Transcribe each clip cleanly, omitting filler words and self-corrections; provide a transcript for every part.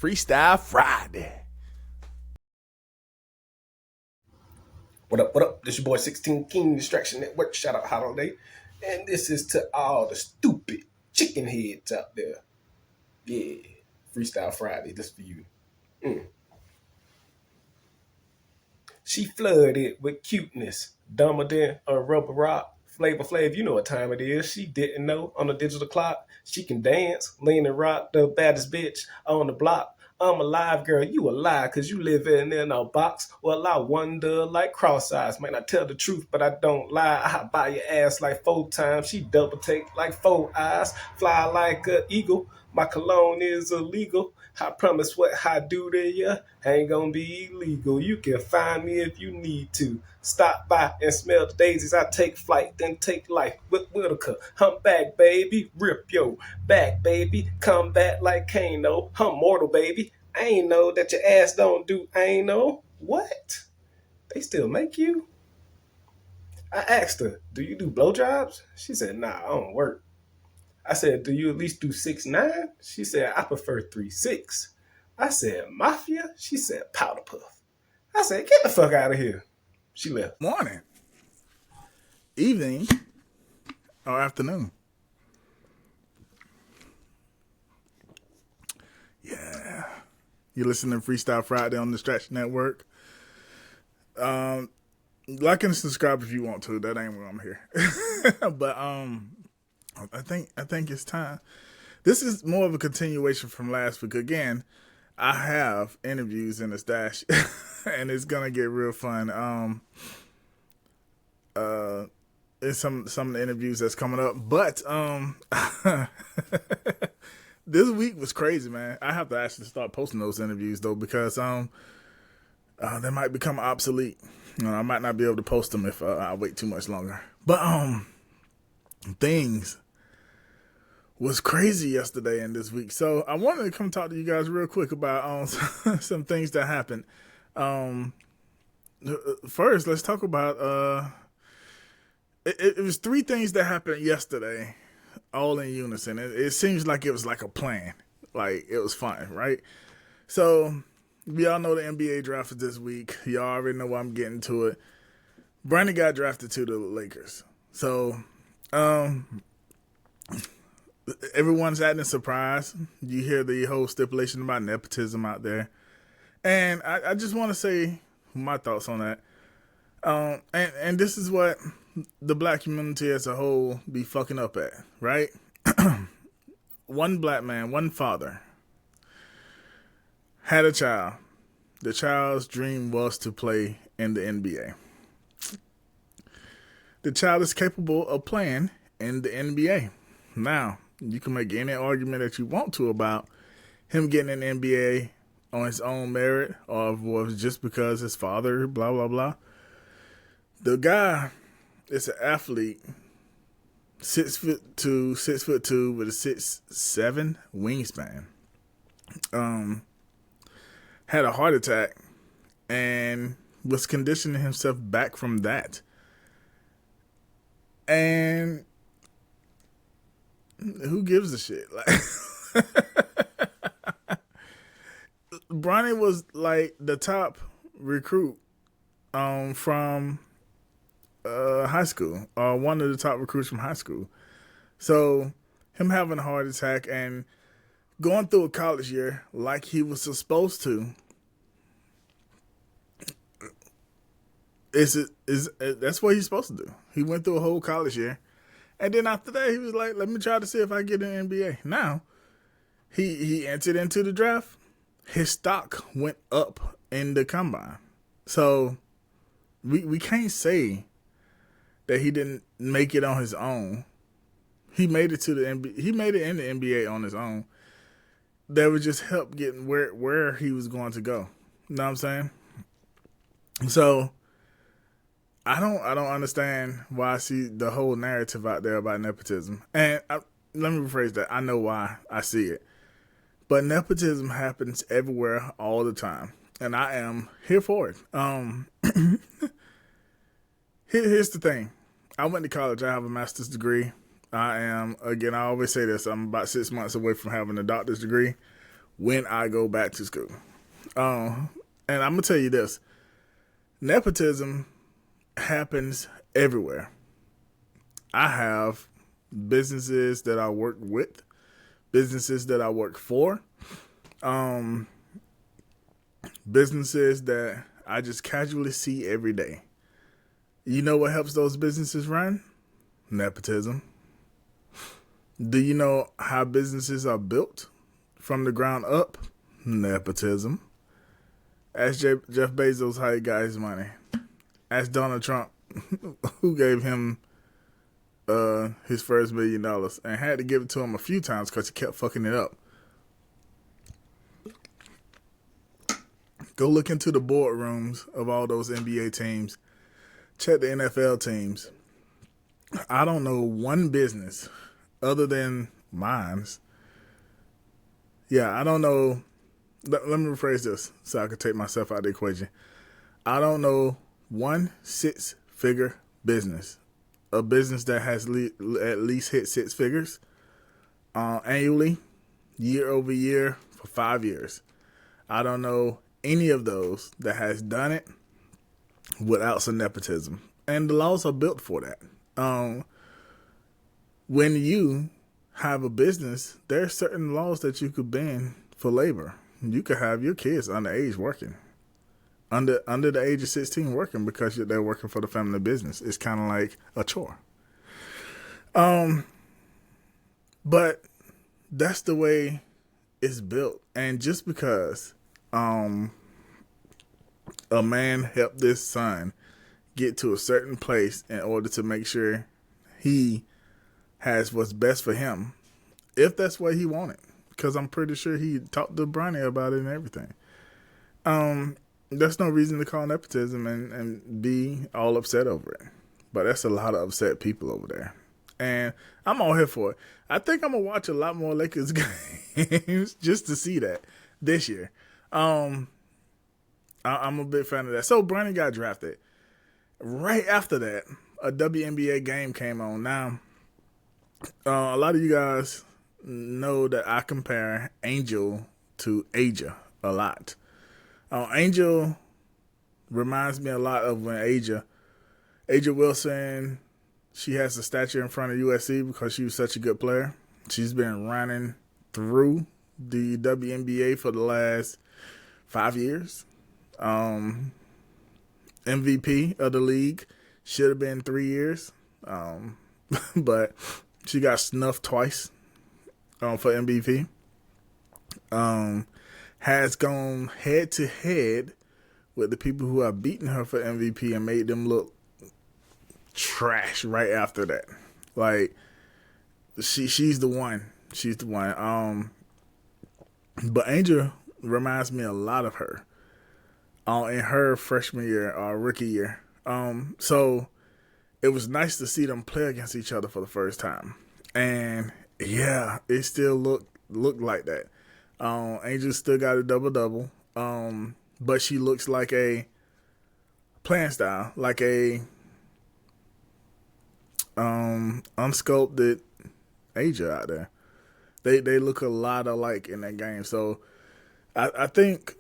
Freestyle Friday. What up, what up? This your boy 16 King Distraction Network. Shout out Holidae. And this is to all the stupid chicken heads out there. Yeah, Freestyle Friday, this for you. She flooded with cuteness, dumber than a rubber rock. Flavor Flav, you know what time it is. She didn't know on the digital clock. She can dance, lean and rock, the baddest bitch on the block. I'm alive, girl. You alive, cause you live in a box. Well, I wonder like cross eyes. Might not tell the truth, but I don't lie. I buy your ass like 4 times. She double take like 4 eyes. Fly like an eagle. My cologne is illegal. I promise what I do to you ain't gonna be illegal. You can find me if you need to. Stop by and smell the daisies. I take flight, then take life with Whitaker. I'm back, baby. Rip yo back, baby. Come back like Kano. I'm mortal, baby. I ain't know that your ass don't do anal. What? They still make you? I asked her, do you do blowjobs? She said, nah, I don't work. I said, do you at least do 6'9"? She said, I prefer 3'6". I said, Mafia? She said, Powder Puff. I said, get the fuck out of here. She left. Morning, evening, or afternoon. Yeah. You listen to Freestyle Friday on the Distraction Network. Like and subscribe if you want to. That ain't why I'm here. But I think it's time. This is more of a continuation from last week. Again, I have interviews in the stash, and it's gonna get real fun. It's some of the interviews that's coming up, but this week was crazy, man. I have to actually start posting those interviews though, because they might become obsolete. I might not be able to post them if I wait too much longer. But things was crazy yesterday and this week, so I wanted to come talk to you guys real quick about some things that happened. First, let's talk about it was 3 things that happened yesterday, all in unison. It seems like it was like a plan, like it was fun, right? So we all know the NBA draft is this week. Y'all already know why I'm getting to it. Bronny got drafted to the Lakers, so everyone's acting surprised. You hear the whole stipulation about nepotism out there, and I just want to say my thoughts on that. And this is what the black community as a whole be fucking up at, right? One black man, one father, had a child. The child's dream was to play in the NBA. The child is capable of playing in the NBA. Now, you can make any argument that you want to about him getting an NBA on his own merit, or was just because his father, blah, blah, blah. The guy is an athlete, 6'2", 6'2", with a 6'7" wingspan. Had a heart attack and was conditioning himself back from that. And who gives a shit? Like, Bronny was like the top recruit from high school, one of the top recruits from high school. So him having a heart attack and going through a college year like he was supposed to is that's what he's supposed to do. He went through a whole college year, and then after that he was like, let me try to see if I get an NBA. Now he entered into the draft. His stock went up in the combine. So we can't say that he didn't make it on his own. He made it to the NBA. He made it in the NBA on his own. That would just help getting where he was going to go. You know what I'm saying? So I don't understand why I see the whole narrative out there about nepotism. And let me rephrase that. I know why I see it. But nepotism happens everywhere all the time. And I am here for it. Here's the thing. I went to college. I have a master's degree. I am, again, I always say this, I'm about 6 months away from having a doctor's degree when I go back to school. And I'm going to tell you this. Nepotism happens everywhere. I have businesses that I work with, businesses that I work for, businesses that I just casually see every day. You know what helps those businesses run? Nepotism. Do you know how businesses are built from the ground up? Nepotism. Ask Jeff Bezos how he got his money. Ask Donald Trump who gave him his first $1 million and had to give it to him a few times because he kept fucking it up. Go look into the boardrooms of all those NBA teams. Check the NFL teams. I don't know one business other than mine's. Yeah, I don't know. Let me rephrase this so I can take myself out of the equation. I don't know one 6-figure business. A business that has at least hit 6 figures annually, year over year, for 5 years. I don't know any of those that has done it without some nepotism. And the laws are built for that. When you have a business, there are certain laws that you could bend for labor. You could have your kids underage working. Under the age of 16 working because they're working for the family business. It's kind of like a chore. But that's the way it's built. And just because a man helped this son get to a certain place in order to make sure he has what's best for him, if that's what he wanted, because I'm pretty sure he talked to Bronny about it and everything. There's no reason to call nepotism and be all upset over it. But that's a lot of upset people over there. And I'm all here for it. I think I'm going to watch a lot more Lakers games just to see that this year. I'm a big fan of that. So Bronny got drafted. Right after that, a WNBA game came on. Now, a lot of you guys know that I compare Angel to Aja a lot. Angel reminds me a lot of when Aja Wilson, she has a statue in front of USC because she was such a good player. She's been running through the WNBA for the last 5 years. MVP of the league, should have been 3 years. But she got snuffed twice for MVP. Has gone head to head with the people who have beaten her for MVP and made them look trash right after that. Like, she's the one. She's the one. But Angel reminds me a lot of her in her freshman year or rookie year. So it was nice to see them play against each other for the first time. And yeah, it still looked like that. Angel still got a double-double. But she looks like a playing style, like a unsculpted Aja out there. They look a lot alike in that game. So I think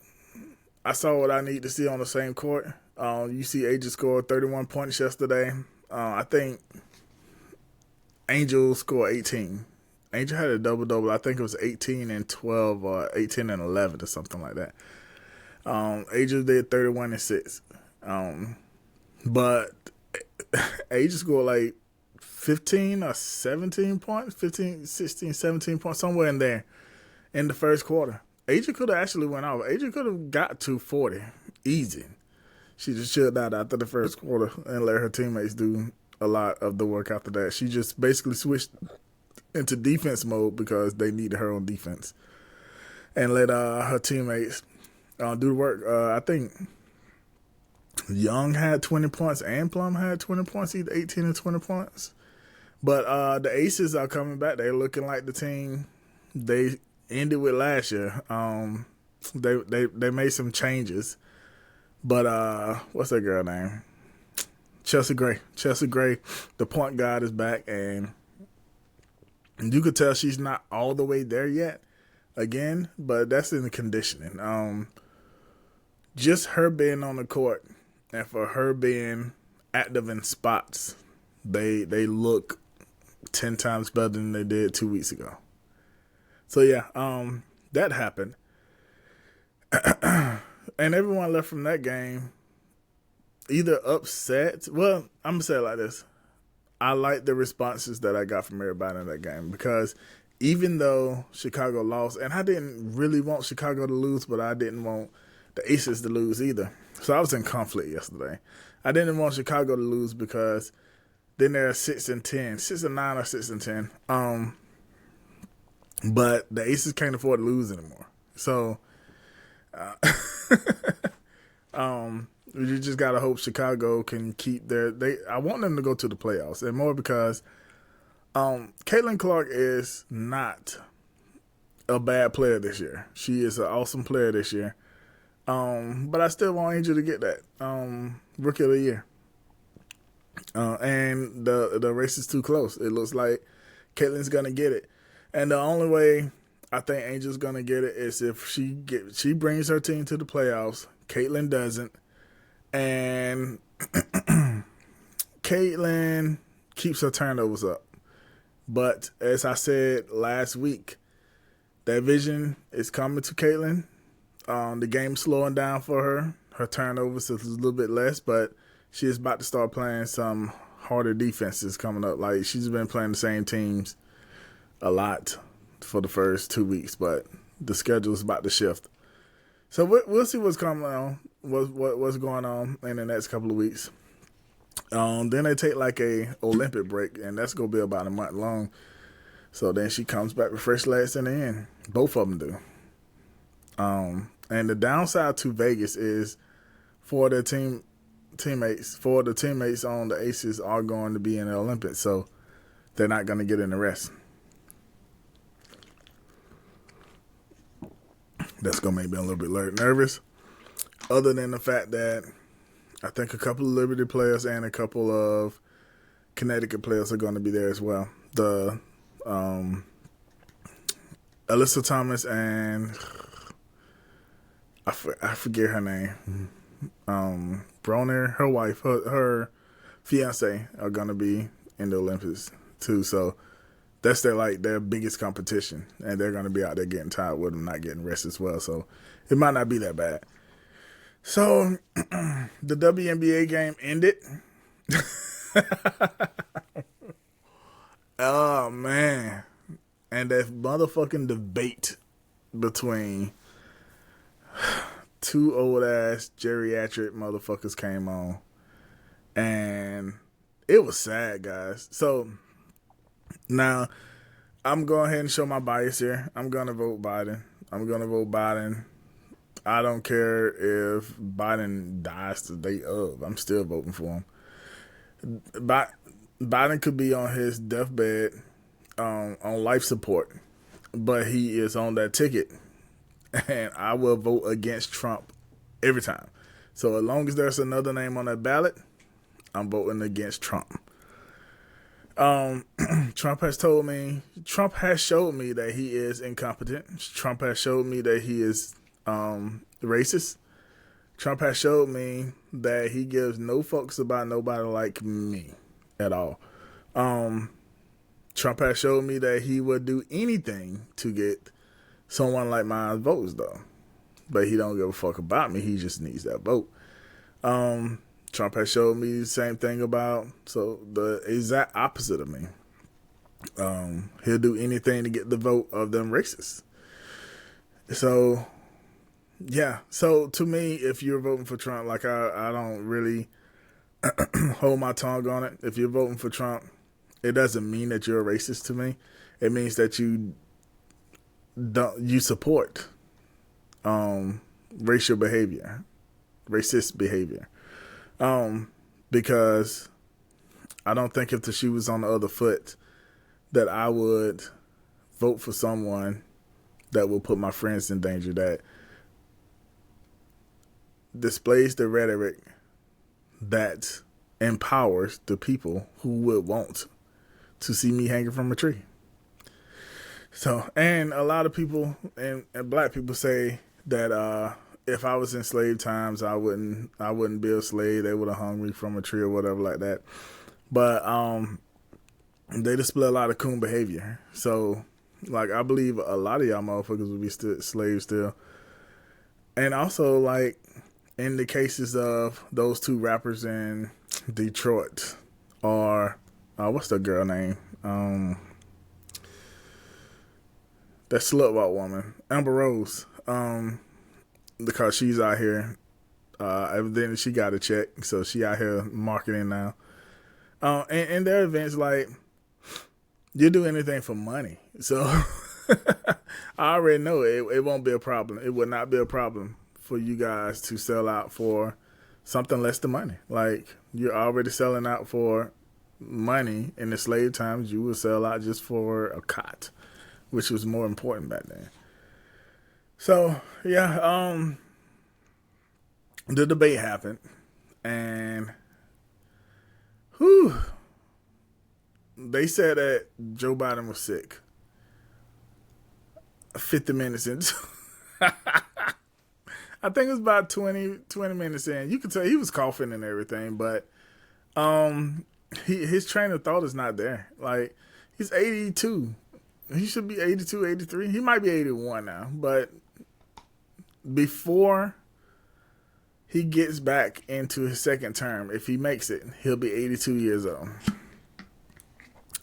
I saw what I need to see on the same court. You see Aja scored 31 points yesterday. I think Angel scored 18. Angel had a double-double. I think it was 18 and 12 or 18 and 11 or something like that. Angel did 31 and 6. But Angel scored like 15 or 17 points, 15, 16, 17 points, somewhere in there in the first quarter. Angel could have actually went off. Angel could have got to 40 easy. She just chilled out after the first quarter and let her teammates do a lot of the work after that. She just basically switched into defense mode because they needed her on defense and let her teammates do the work. I think Young had 20 points and Plum had 20 points, either 18 and 20 points. But the Aces are coming back. They're looking like the team they ended with last year. They made some changes. But what's that girl name? Chelsea Gray. Chelsea Gray, the point guard, is back, and you could tell she's not all the way there yet. Again, but that's in the conditioning. Just her being on the court and for her being active in spots, they look 10 times better than they did 2 weeks ago. So yeah, that happened. And everyone left from that game either upset. Well, I'm going to say it like this. I like the responses that I got from everybody in that game, because even though Chicago lost, and I didn't really want Chicago to lose, but I didn't want the Aces to lose either. So I was in conflict yesterday. I didn't want Chicago to lose because then they're 6-10, 6-9 or 6-10. But the Aces can't afford to lose anymore. So, you just gotta hope Chicago can keep I want them to go to the playoffs, and more because Caitlin Clark is not a bad player this year. She is an awesome player this year. But I still want Angel to get that Rookie of the Year. And the race is too close. It looks like Caitlin's gonna get it, and the only way I think Angel's gonna get it is if she brings her team to the playoffs. Caitlin doesn't, and Caitlin keeps her turnovers up. But as I said last week, that vision is coming to Caitlin. The game's slowing down for her. Her turnovers is a little bit less, but she is about to start playing some harder defenses coming up. Like, she's been playing the same teams a lot for the first 2 weeks, but the schedule is about to shift. So we'll see what's coming on, what's going on in the next couple of weeks. Then they take like a Olympic break, and that's gonna be about a month long. So then she comes back with fresh legs in the end. Both of them do. And the downside to Vegas is for the teammates on the Aces are going to be in the Olympics, so they're not going to get in the rest. That's going to make me a little bit nervous. Other than the fact that I think a couple of Liberty players and a couple of Connecticut players are going to be there as well. The Alyssa Thomas and I forget her name. Bronny, her wife, her fiance are gonna be in the Olympics too. So that's their biggest competition, and they're gonna be out there getting tired with them not getting rest as well. So it might not be that bad. So the WNBA game ended. Oh man, and that motherfucking debate between two old ass geriatric motherfuckers came on, and it was sad, guys. So now I'm going ahead and show my bias here. I'm gonna vote Biden. I don't care if Biden dies the day of. I'm still voting for him. Biden could be on his deathbed on life support, but he is on that ticket. And I will vote against Trump every time. So as long as there's another name on that ballot, I'm voting against Trump. Trump has showed me that he is incompetent. Trump has showed me that he is racist. Trump has showed me that he gives no fucks about nobody like me at all. Trump has showed me that he would do anything to get someone like mine votes, though. But he don't give a fuck about me. He just needs that vote. Trump has showed me the same thing the exact opposite of me. He'll do anything to get the vote of them racists. So, yeah. So, to me, if you're voting for Trump, like I don't really hold my tongue on it. If you're voting for Trump, it doesn't mean that you're a racist to me. It means that you support racist behavior. Because I don't think if the shoe was on the other foot that I would vote for someone that will put my friends in danger, that displays the rhetoric that empowers the people who would want to see me hanging from a tree. So, and a lot of people and black people say that if I was in slave times, I wouldn't be a slave. They would have hung me from a tree or whatever like that. But they display a lot of coon behavior. So, like, I believe a lot of y'all motherfuckers would be slaves still. And also, like, in the cases of those two rappers in Detroit, or what's the girl name? That slut walk woman, Amber Rose. Because she's out here, evidently she got a check, so she out here marketing now. And their events, like, you do anything for money. So I already know it won't be a problem. It would not be a problem for you guys to sell out for something less than money. Like, you're already selling out for money. In the slave times, you would sell out just for a cot, which was more important back then. So, yeah, the debate happened, and they said that Joe Biden was sick 50 minutes into I think it was about 20 minutes in. You could tell he was coughing and everything, but his train of thought is not there. Like, he's 82. He should be 82, 83. He might be 81 now, but before he gets back into his second term, if he makes it, he'll be 82 years old.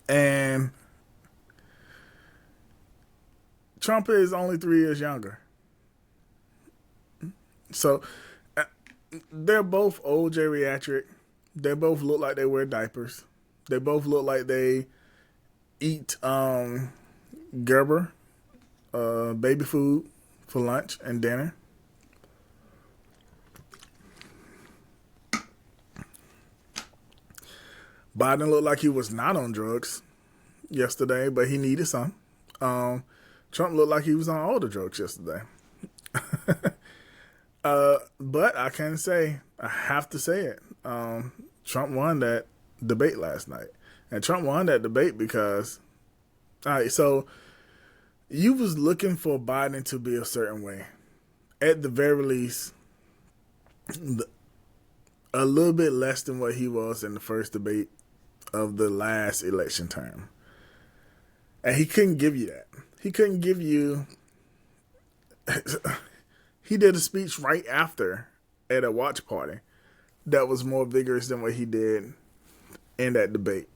And Trump is only 3 years younger. So they're both old geriatric. They both look like they wear diapers. They both look like they eat Gerber baby food for lunch and dinner. Biden looked like he was not on drugs yesterday, but he needed some. Trump looked like he was on all the drugs yesterday. But I can say, I have to say it. Trump won that debate last night. And Trump won that debate because, all right, so you was looking for Biden to be a certain way. At the very least, a little bit less than what he was in the first debate of the last election term. And he couldn't give you that. He couldn't give you... He did a speech right after at a watch party that was more vigorous than what he did in that debate.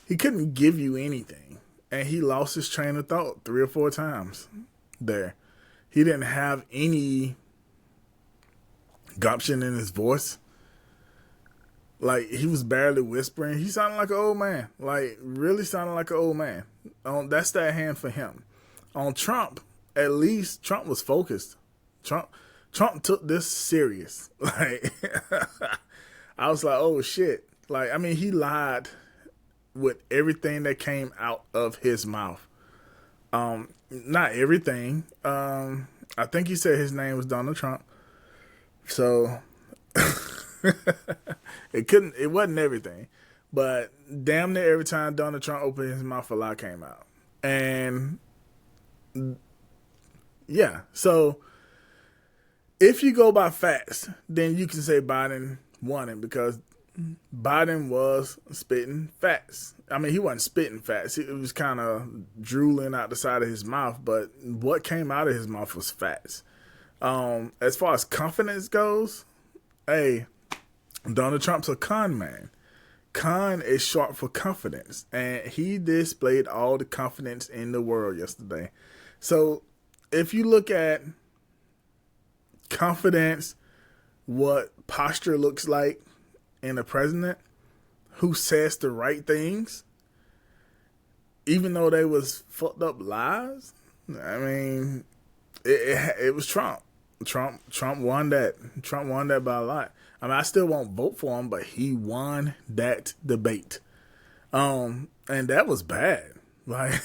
He couldn't give you anything. And he lost his train of thought 3 or 4 times there. He didn't have any gumption in his voice. Like, he was barely whispering. He sounded like an old man. Like, really sounded like an old man. That's that hand for him. On Trump, at least Trump was focused. Trump took this serious. Like, I was like, oh shit. Like, I mean, he lied with everything that came out of his mouth. Not everything. I think he said his name was Donald Trump. So it wasn't everything. But damn near every time Donald Trump opened his mouth, a lie came out. And yeah, so if you go by facts, then you can say Biden won it because Biden was spitting facts. I mean, he wasn't spitting facts. It was kind of drooling out the side of his mouth, but what came out of his mouth was facts. As far as confidence goes, hey, Donald Trump's a con man. Con is short for confidence, and he displayed all the confidence in the world yesterday. So if you look at confidence, what posture looks like in a president who says the right things, even though they was fucked up lies, I mean, it was Trump. Trump won that. Trump won that by a lot. I mean, I still won't vote for him, but he won that debate. And that was bad. Like,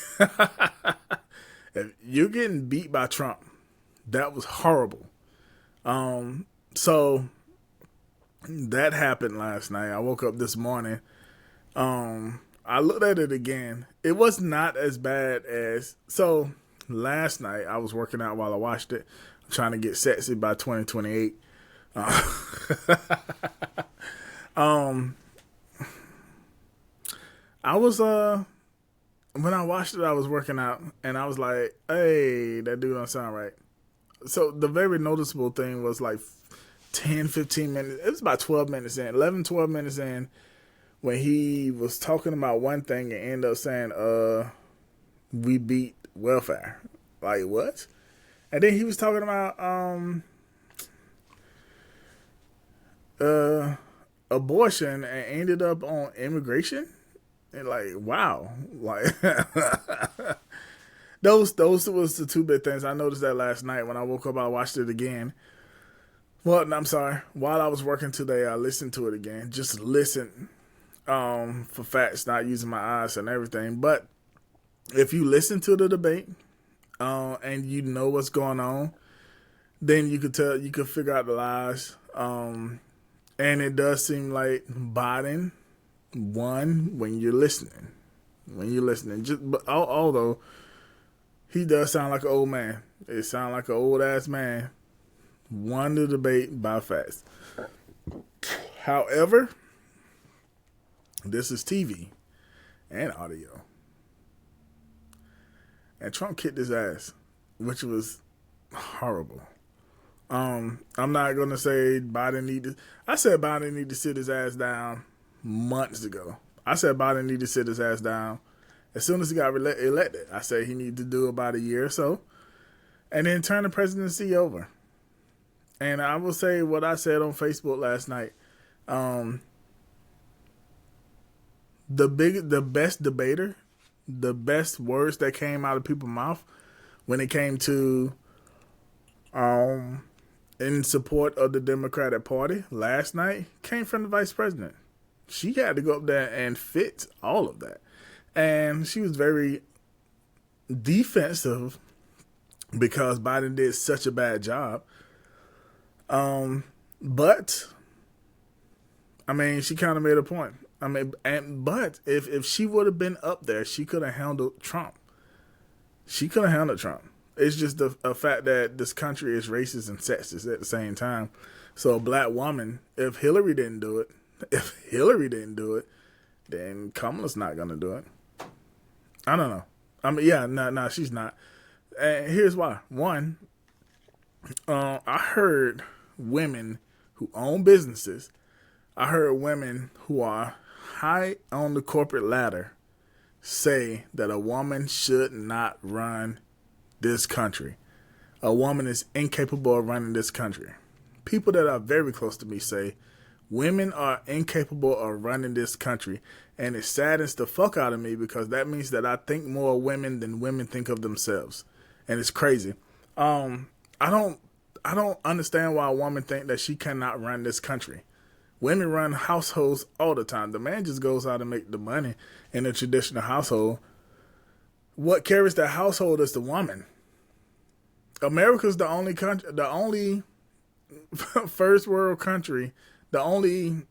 if you're getting beat by Trump, that was horrible. So that happened last night. I woke up this morning. I looked at it again. It was not as bad as, so last night I was working out while I watched it. I'm trying to get sexy by 2028. I was when I watched it, I was working out and I was like, hey, that dude don't sound right. So the very noticeable thing was like 10, 15 minutes. It was about 12 minutes in, 11, 12 minutes in, when he was talking about one thing and ended up saying, we beat welfare. Like, what? And then he was talking about abortion and ended up on immigration. And like, wow. Like those was the two big things. I noticed that last night when I woke up. I watched it again. Well, I'm sorry. While I was working today, I listened to it again. Just listen for facts, not using my eyes and everything. But if you listen to the debate and you know what's going on, then you could figure out the lies. And it does seem like Biden won when you're listening. But although he does sound like an old man, it sounds like an old ass man. Won the debate by facts. However, this is TV and audio, and Trump kicked his ass, which was horrible. I'm not gonna say Biden needed. I said Biden needed to sit his ass down months ago. I said Biden needed to sit his ass down as soon as he got elected. I said he needed to do about a year or so, and then turn the presidency over. And I will say what I said on Facebook last night. The best debater, the best words that came out of people's mouth when it came to in support of the Democratic Party last night came from the vice president. She had to go up there and fit all of that. And she was very defensive because Biden did such a bad job. But I mean, she kind of made a point. I mean, but if she would have been up there, she could have handled Trump. It's just a fact that this country is racist and sexist at the same time. So a black woman, if Hillary didn't do it, then Kamala's not going to do it. I don't know. I mean, yeah, no, she's not. And here's why. One, I heard women who own businesses, I heard women who are high on the corporate ladder say that a woman should not run this country. A woman is incapable of running this country. People that are very close to me say women are incapable of running this country. And it saddens the fuck out of me because that means that I think more of women than women think of themselves. And it's crazy. I don't understand why a woman think that she cannot run this country. Women run households all the time. The man just goes out and make the money in a traditional household. What carries the household is the woman. America's the only country, the only first world country, the only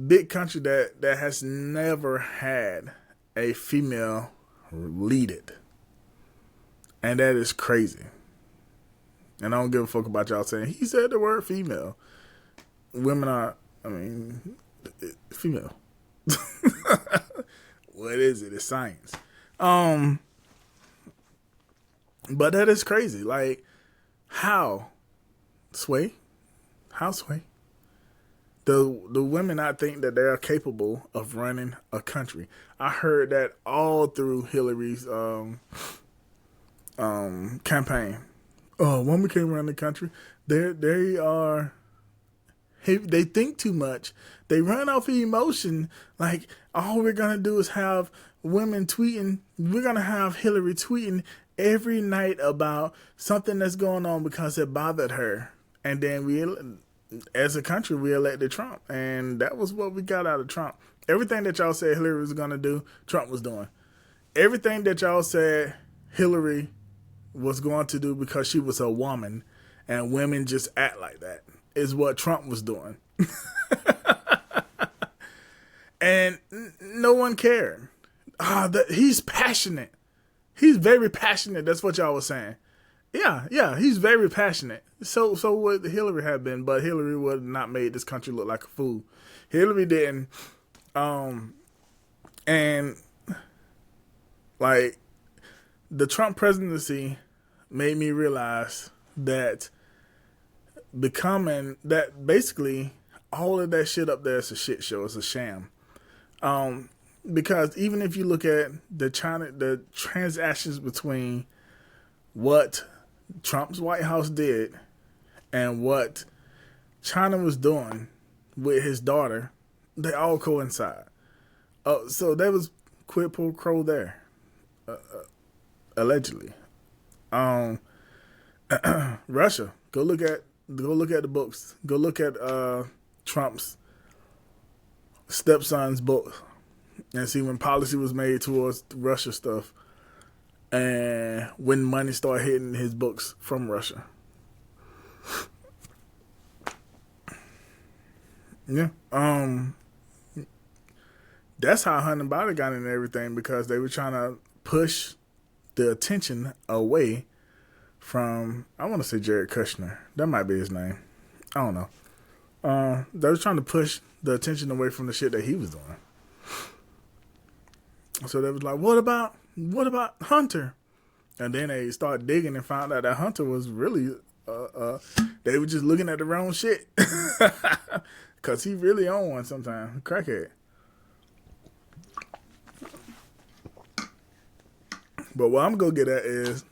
big country that has never had a female lead it. And that is crazy. And I don't give a fuck about y'all saying, he said the word female. Women are, female. What is it? It's science. But that is crazy. Like, how? Sway? How, Sway? The women, I think that they are capable of running a country. I heard that all through Hillary's campaign. Oh, women can't run the country. They think too much. They run off of emotion. Like, all we're gonna do is have women tweeting. We're gonna have Hillary tweeting every night about something that's going on because it bothered her. And then we, as a country, we elected Trump. And that was what we got out of Trump. Everything that y'all said Hillary was going to do, Trump was doing. Everything that y'all said Hillary was going to do because she was a woman and women just act like that is what Trump was doing. And no one cared. He's passionate. He's very passionate. That's what y'all was saying. Yeah, he's very passionate. So would Hillary have been, but Hillary would not made this country look like a fool. Hillary didn't. And like the Trump presidency made me realize that basically all of that shit up there is a shit show. It's a sham. Because even if you look at the transactions between what Trump's White House did and what China was doing with his daughter, they all coincide. So there was quid pro quo there, allegedly. Russia. Go look at the books. Go look at Trump's stepson's book and see when policy was made towards Russia stuff and when money started hitting his books from Russia. Yeah. That's how Hunter Biden got into everything, because they were trying to push the attention away from, I want to say Jared Kushner. That might be his name. I don't know. They were trying to push the attention away from the shit that he was doing. So they was like, what about Hunter? And then they started digging and found out that Hunter was really, they were just looking at the wrong shit. Because he really on one sometimes. Crackhead. But what I'm going to get at is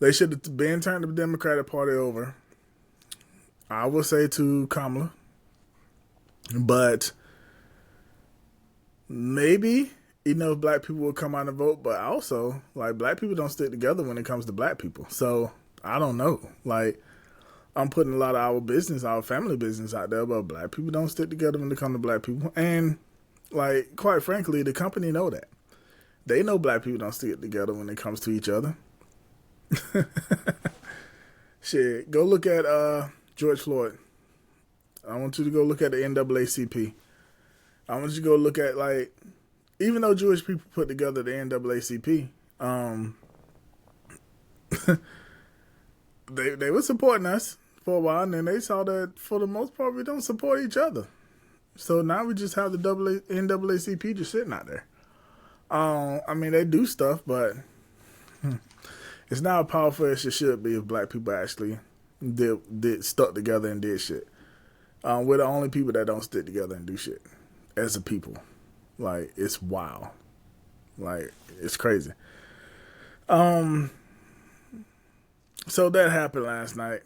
they should have been turned the Democratic Party over. I would say to Kamala. But maybe enough black people will come out and vote. But also, like, black people don't stick together when it comes to black people. So, I don't know. Like, I'm putting a lot of our business, our family business out there, but black people don't stick together when it comes to black people. And, like, quite frankly, the company know that. They know black people don't stick together when it comes to each other. Shit, go look at George Floyd. I want you to go look at the NAACP. I want you to go look at, like, even though Jewish people put together the NAACP, they were supporting us for a while, and then they saw that for the most part we don't support each other. So now we just have the NAACP just sitting out there. I mean, they do stuff, but it's not as powerful as it should be if black people actually did stuck together and did shit. We're the only people that don't stick together and do shit as a people. Like, it's wild. Like, it's crazy. So that happened last night.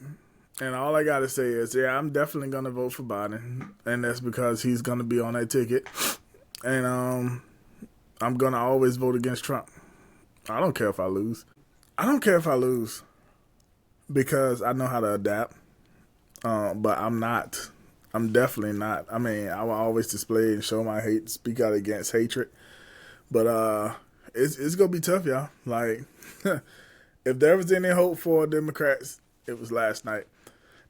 And all I got to say is, yeah, I'm definitely going to vote for Biden. And that's because he's going to be on that ticket. And I'm going to always vote against Trump. I don't care if I lose. I don't care if I lose because I know how to adapt. But I'm not. I'm definitely not. I mean, I will always display and show my hate, speak out against hatred. But it's going to be tough, y'all. Like, if there was any hope for Democrats, it was last night.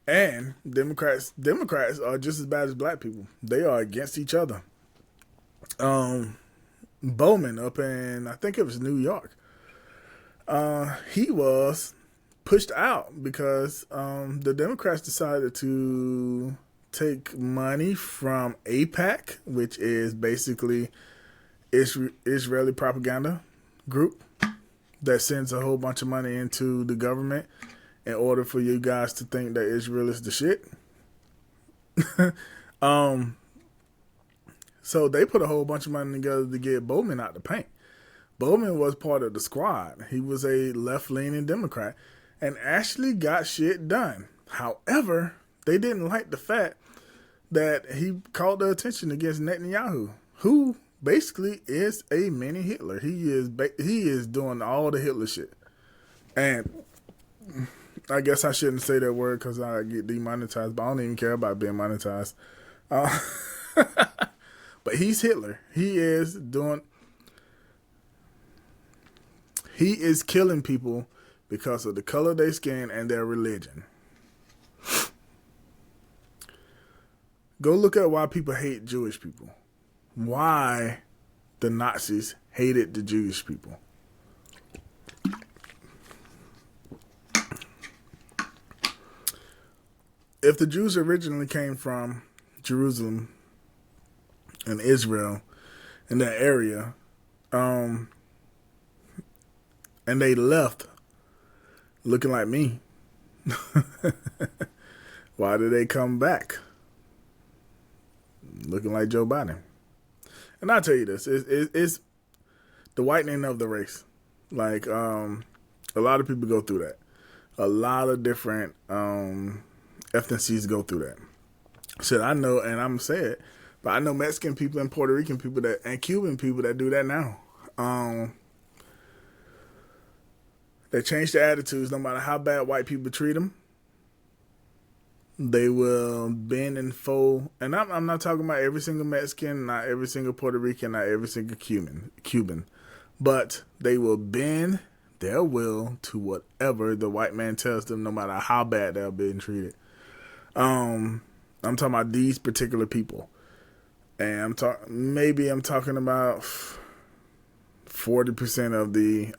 And Democrats are just as bad as black people. They are against each other. Bowman up in, I think it was New York, he was pushed out because the Democrats decided to take money from AIPAC, which is basically Israeli propaganda group that sends a whole bunch of money into the government in order for you guys to think that Israel is the shit. So they put a whole bunch of money together to get Bowman out the paint. Bowman was part of the squad. He was a left-leaning Democrat and actually got shit done. However, they didn't like the fact that he called the attention against Netanyahu, who, basically is a mini Hitler. He is doing all the Hitler shit. And I guess I shouldn't say that word because I get demonetized, but I don't even care about being monetized. But he's Hitler. He is killing people because of the color of their skin and their religion. Go look at why people hate Jewish people. Why the Nazis hated the Jewish people. If the Jews originally came from Jerusalem and Israel in that area, and they left looking like me, why did they come back looking like Joe Biden? And I'll tell you this, it's the whitening of the race. Like, a lot of people go through that. A lot of different ethnicities go through that. Shit, I know, and I'm going to say it, but I know Mexican people and Puerto Rican people and Cuban people that do that now. They change their attitudes no matter how bad white people treat them. They will bend and fold. And I'm not talking about every single Mexican, not every single Puerto Rican, not every single Cuban. But they will bend their will to whatever the white man tells them, no matter how bad they're being treated. I'm talking about these particular people. And I'm talking about 40% of the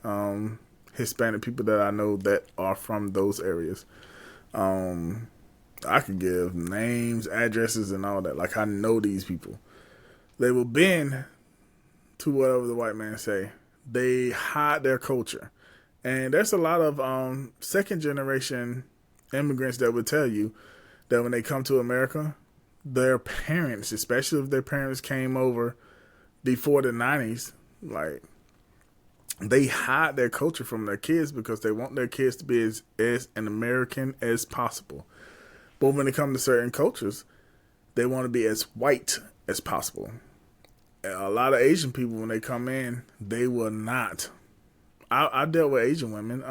Hispanic people that I know that are from those areas. I could give names, addresses, and all that. Like, I know these people. They will bend to whatever the white man say. They hide their culture. And there's a lot of second-generation immigrants that would tell you that when they come to America, their parents, especially if their parents came over before the 90s, like, they hide their culture from their kids because they want their kids to be as an American as possible. But when it comes to certain cultures, they want to be as white as possible. And a lot of Asian people, when they come in, they will not. I dealt with Asian women,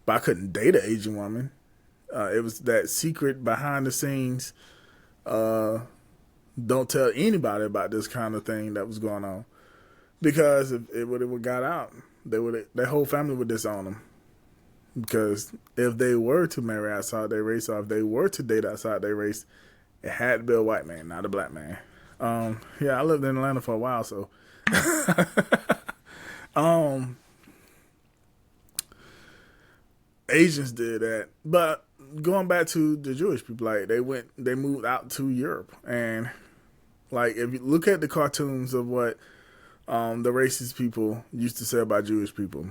but I couldn't date an Asian woman. It was that secret behind the scenes, don't tell anybody about this kind of thing that was going on. Because if it would have got out, their whole family would disown them. Because if they were to marry outside their race, or if they were to date outside their race, it had to be a white man, not a black man. I lived in Atlanta for a while, so Asians did that. But going back to the Jewish people, like they moved out to Europe, and like if you look at the cartoons of what the racist people used to say about Jewish people.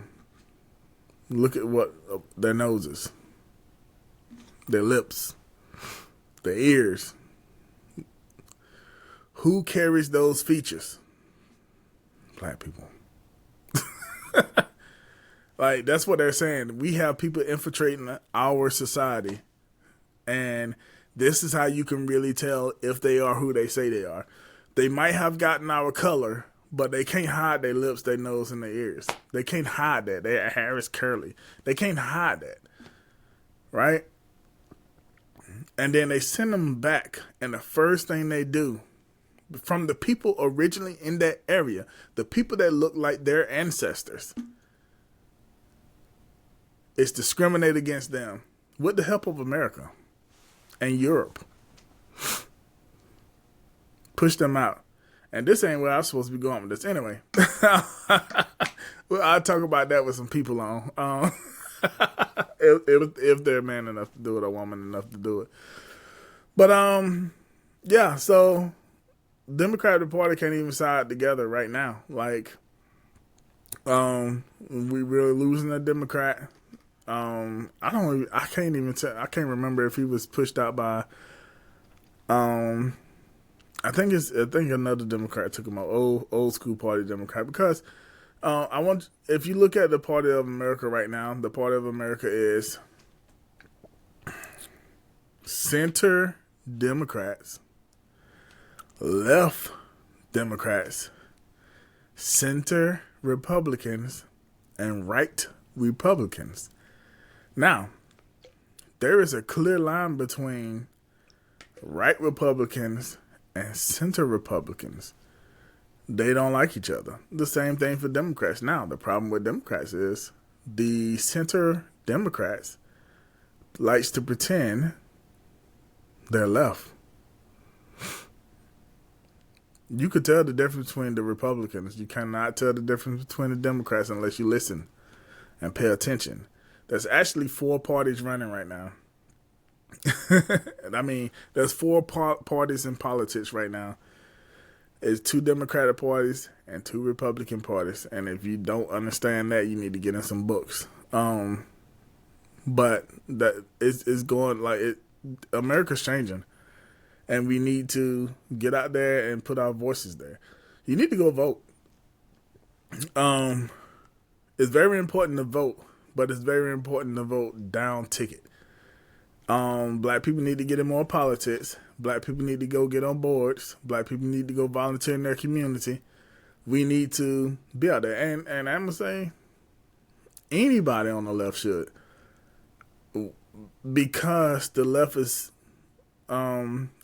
Look at what their noses, their lips, their ears. Who carries those features? Black people. Like, that's what they're saying. We have people infiltrating our society. And this is how you can really tell if they are who they say they are. They might have gotten our color, but they can't hide their lips, their nose, and their ears. They can't hide that. Their hair is curly. They can't hide that. Right? And then they send them back. And the first thing they do, from the people originally in that area, the people that look like their ancestors, is discriminate against them with the help of America and Europe. Push them out. And this ain't where I'm supposed to be going with this. Anyway, well, I'll talk about that with some people on. If they're man enough to do it or woman enough to do it. But, so Democratic Party can't even side together right now. Like, we really losing a Democrat. I can't remember if he was pushed out by, I think another Democrat took him out, old school party Democrat, because if you look at the Party of America right now, the Party of America is center Democrats, left Democrats, center Republicans, and right Republicans. Now, there is a clear line between right Republicans and center Republicans. They don't like each other. The same thing for Democrats. Now, the problem with Democrats is the center Democrats likes to pretend they're left. You could tell the difference between the Republicans. You cannot tell the difference between the Democrats unless you listen and pay attention. There's actually 4 parties running right now. I mean, there's 4 parties in politics right now. It's 2 Democratic parties and 2 Republican parties. And if you don't understand that, you need to get in some books. But that it's going like it. America's changing, and we need to get out there and put our voices there. You need to go vote. It's very important to vote, but it's very important to vote down ticket. Black people need to get in more politics. Black people need to go get on boards. Black people need to go volunteer in their community. We need to be out there. And I'm going to say anybody on the left should. Because the left is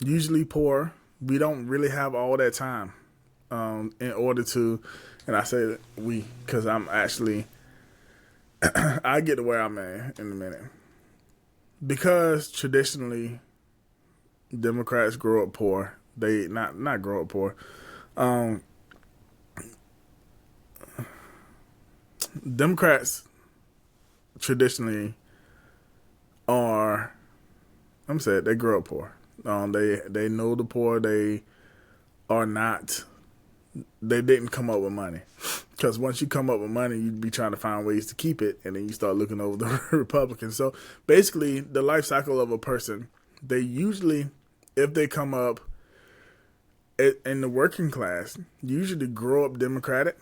usually poor. We don't really have all that time in order to, and I say we because I'm actually, I get to where I'm at in a minute. Because traditionally, Democrats grow up poor. They not grow up poor. Democrats traditionally are, I'm saying they grow up poor. They know the poor. They are not. They didn't come up with money, because once you come up with money, you'd be trying to find ways to keep it, and then you start looking over the Republicans. So basically, the life cycle of a person, they usually, if they come up in the working class, usually grow up Democratic,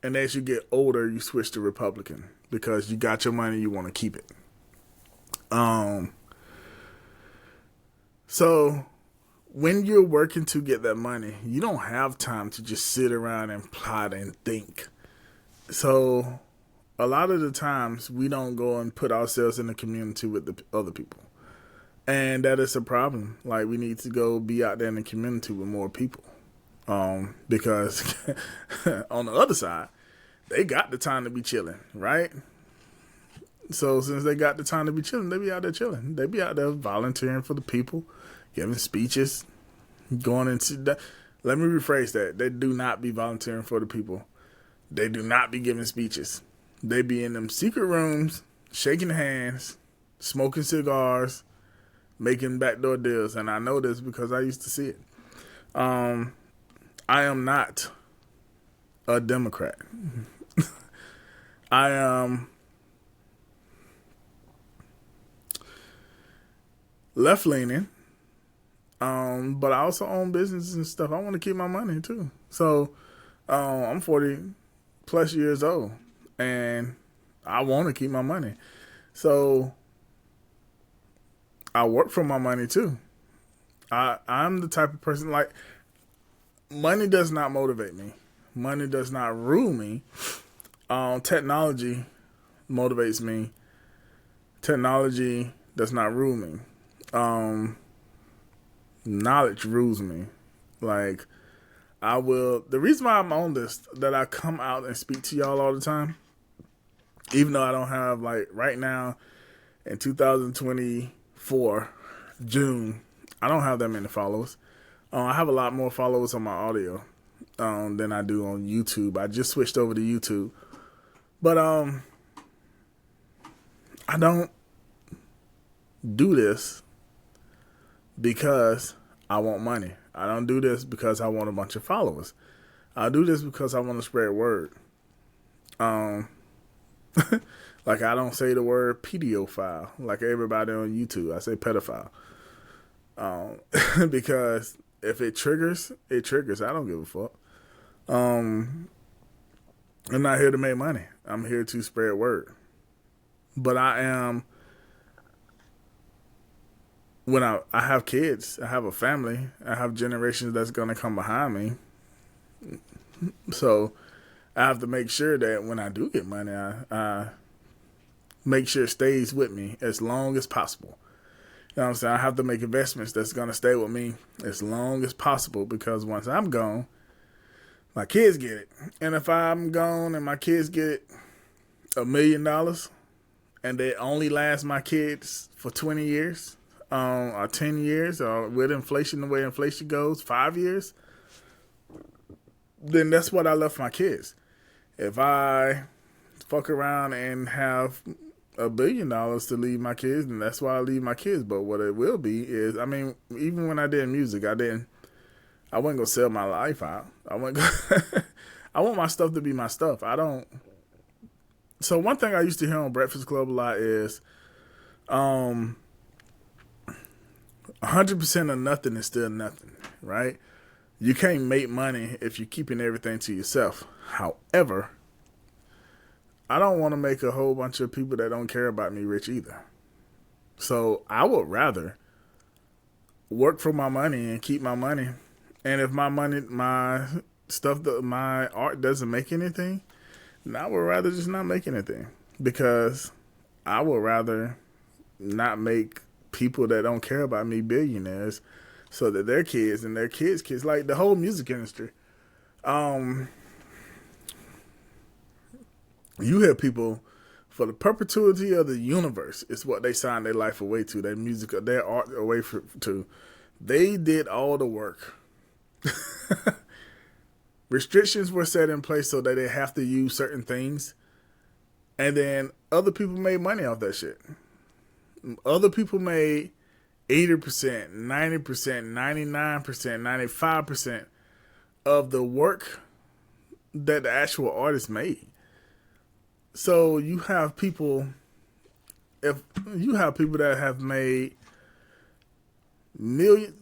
and as you get older, you switch to Republican because you got your money, you want to keep it. So when you're working to get that money, you don't have time to just sit around and plot and think. So a lot of the times we don't go and put ourselves in the community with the other people. And that is a problem. Like, we need to go be out there in the community with more people. Because on the other side, they got the time to be chilling, right? So since they got the time to be chilling, they be out there chilling. They be out there volunteering for the people, giving speeches, going into that. Let me rephrase that. They do not be volunteering for the people. They do not be giving speeches. They be in them secret rooms, shaking hands, smoking cigars, making backdoor deals. And I know this because I used to see it. I am not a Democrat. I am left-leaning, but I also own businesses and stuff. I want to keep my money too. So I'm 40 plus years old, and I want to keep my money. So I work for my money too. I'm the type of person, like, money does not motivate me. Money does not rule me. Technology motivates me. Technology does not rule me. Knowledge rules me. Like, the reason why I'm on this, that I come out and speak to y'all all the time, even though I don't have, like, right now in 2024 June, I don't have that many followers. I have a lot more followers on my audio than I do on YouTube. I just switched over to YouTube. But I don't do this because I want money. I don't do this because I want a bunch of followers. I do this because I want to spread word. Like, I don't say the word pedophile like everybody on YouTube. I say pedophile. Because if it triggers, it triggers. I don't give a fuck. I'm not here to make money. I'm here to spread word. But I am, when I have kids, I have a family, I have generations that's going to come behind me. So I have to make sure that when I do get money, I make sure it stays with me as long as possible. You know what I'm saying? I have to make investments that's going to stay with me as long as possible, because once I'm gone, my kids get it. And if I'm gone and my kids get $1 million and they only last my kids for 20 years or 10 years, or with inflation, the way inflation goes, 5 years, then that's what I left my kids. If I fuck around and have $1 billion to leave my kids, and that's why I leave my kids. But what it will be is, I mean, even when I did music, I wasn't gonna sell my life out. I want my stuff to be my stuff. I don't. So one thing I used to hear on Breakfast Club a lot is, 100% of nothing is still nothing, right? You can't make money if you're keeping everything to yourself. However, I don't want to make a whole bunch of people that don't care about me rich either. So I would rather work for my money and keep my money. And if my money, my stuff, my art doesn't make anything, then I would rather just not make anything. Because I would rather not make people that don't care about me billionaires, so that their kids and their kids' kids, like the whole music industry. You hear people, for the perpetuity of the universe, is what they sign their life away to, their music, their art away to. They did all the work. Restrictions were set in place so that they have to use certain things. And then other people made money off that shit. Other people made 80%, 90%, 99%, 95% of the work that the actual artist made. So you have people, if you have people that have made million,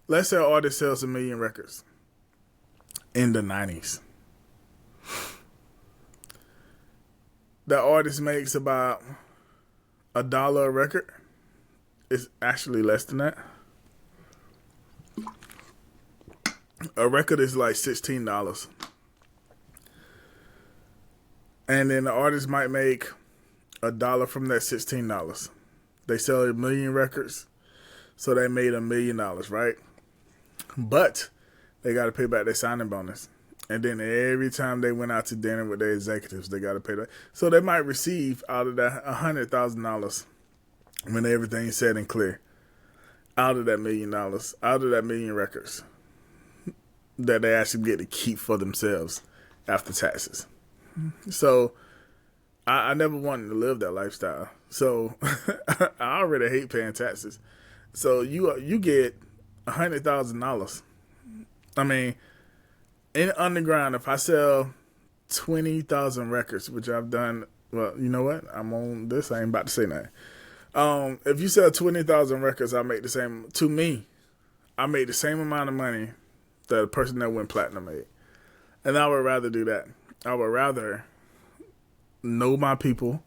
let's say an artist sells 1 million records in the 90s. That artist makes about $1 a record. It's actually less than that. A record is like $16. And then the artist might make $1 from that $16. They sell 1 million records, so they made $1 million, right? But they got to pay back their signing bonus. And then every time they went out to dinner with their executives, they got to pay that. So they might receive out of that $100,000 when everything's said and clear, out of that $1 million, out of that 1 million records that they actually get to keep for themselves after taxes. So I never wanted to live that lifestyle. So I already hate paying taxes. So you get $100,000. I mean, in underground, if I sell 20,000 records, which I've done, well, you know what? I'm on this. I ain't about to say that. If you sell 20,000 records, I make the same. To me, I make the same amount of money that a person that went platinum made. And I would rather do that. I would rather know my people,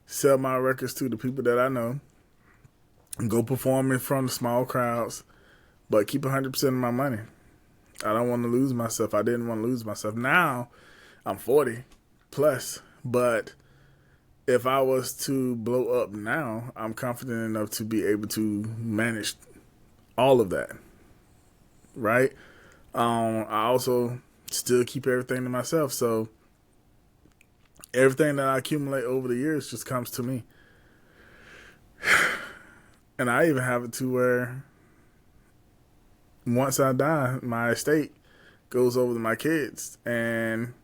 sell my records to the people that I know, and go perform in front of small crowds, but keep 100% of my money. I don't want to lose myself. I didn't want to lose myself. Now, I'm 40 plus, but if I was to blow up now, I'm confident enough to be able to manage all of that, right? I also still keep everything to myself, so everything that I accumulate over the years just comes to me. And I even have it to where once I die, my estate goes over to my kids, and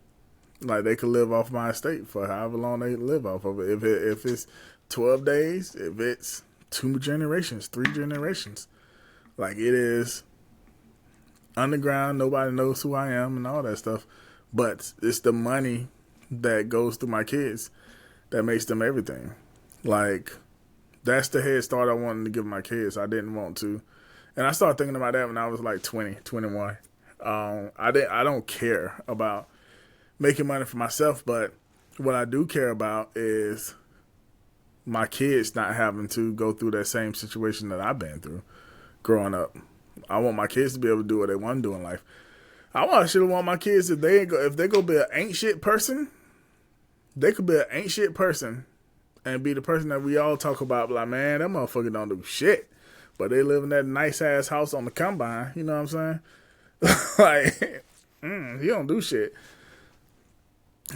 like they could live off my estate for however long they live off of it. If it's 12 days, if it's 2 generations, 3 generations, like it is underground, nobody knows who I am and all that stuff. But it's the money that goes to my kids that makes them everything. Like, that's the head start I wanted to give my kids. I didn't want to. And I started thinking about that when I was like 20, 21. I don't care about making money for myself, but what I do care about is my kids not having to go through that same situation that I've been through growing up. I want my kids to be able to do what they want to do in life. I should want my kids, if they go be an ain't shit person, they could be an ain't shit person and be the person that we all talk about. Like, man, that motherfucker don't do shit, but they live in that nice ass house on the combine. You know what I'm saying? Like, he don't do shit.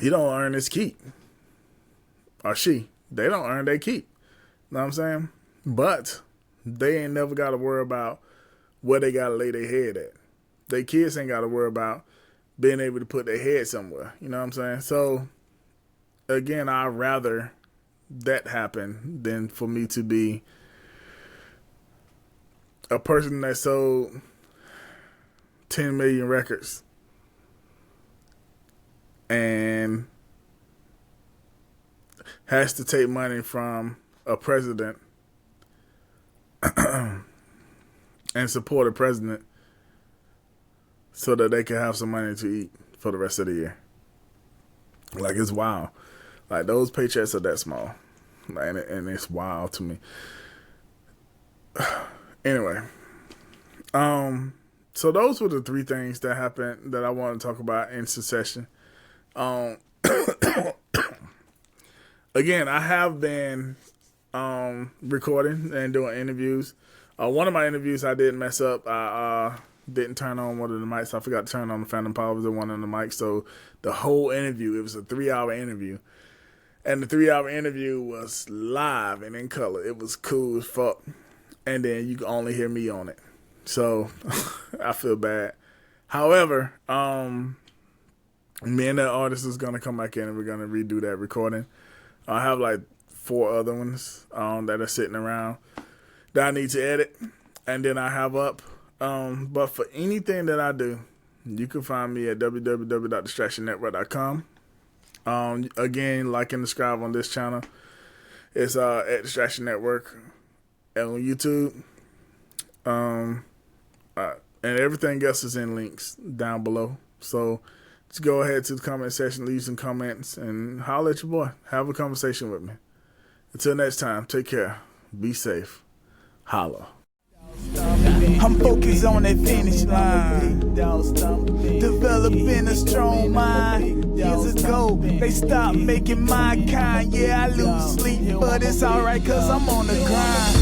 He don't earn his keep, or she. They don't earn their keep. Know what I'm saying? But they ain't never got to worry about where they got to lay their head at. Their kids ain't got to worry about being able to put their head somewhere. You know what I'm saying? So, again, I'd rather that happen than for me to be a person that sold 10 million records and has to take money from a president and support a president so that they can have some money to eat for the rest of the year. Like, it's wild. Like, those paychecks are that small. Like, and it's wild to me. Anyway. So those were the three things that happened that I want to talk about in succession. Again, I have been recording and doing interviews. One of my interviews I did mess up. I didn't turn on one of the mics. I forgot to turn on the Phantom Powers and one of the mics. So the whole interview, it was a 3-hour interview. And the 3-hour interview was live and in color. It was cool as fuck. And then you can only hear me on it. So I feel bad. However, me and that artist is going to come back in and we're going to redo that recording. I have like 4 other ones that are sitting around that I need to edit. And then I have up. But for anything that I do, you can find me at www.distractionnetwork.com. Again, like and subscribe on this channel. It's at Distraction Network and on YouTube. And everything else is in links down below. So just go ahead to the comment section, leave some comments, and holler at your boy. Have a conversation with me. Until next time, take care. Be safe. Holla. I'm focused on that finish line, developing a strong mind. Years ago, they stopped making my kind. Yeah, I lose sleep, but it's alright cause I'm on the grind.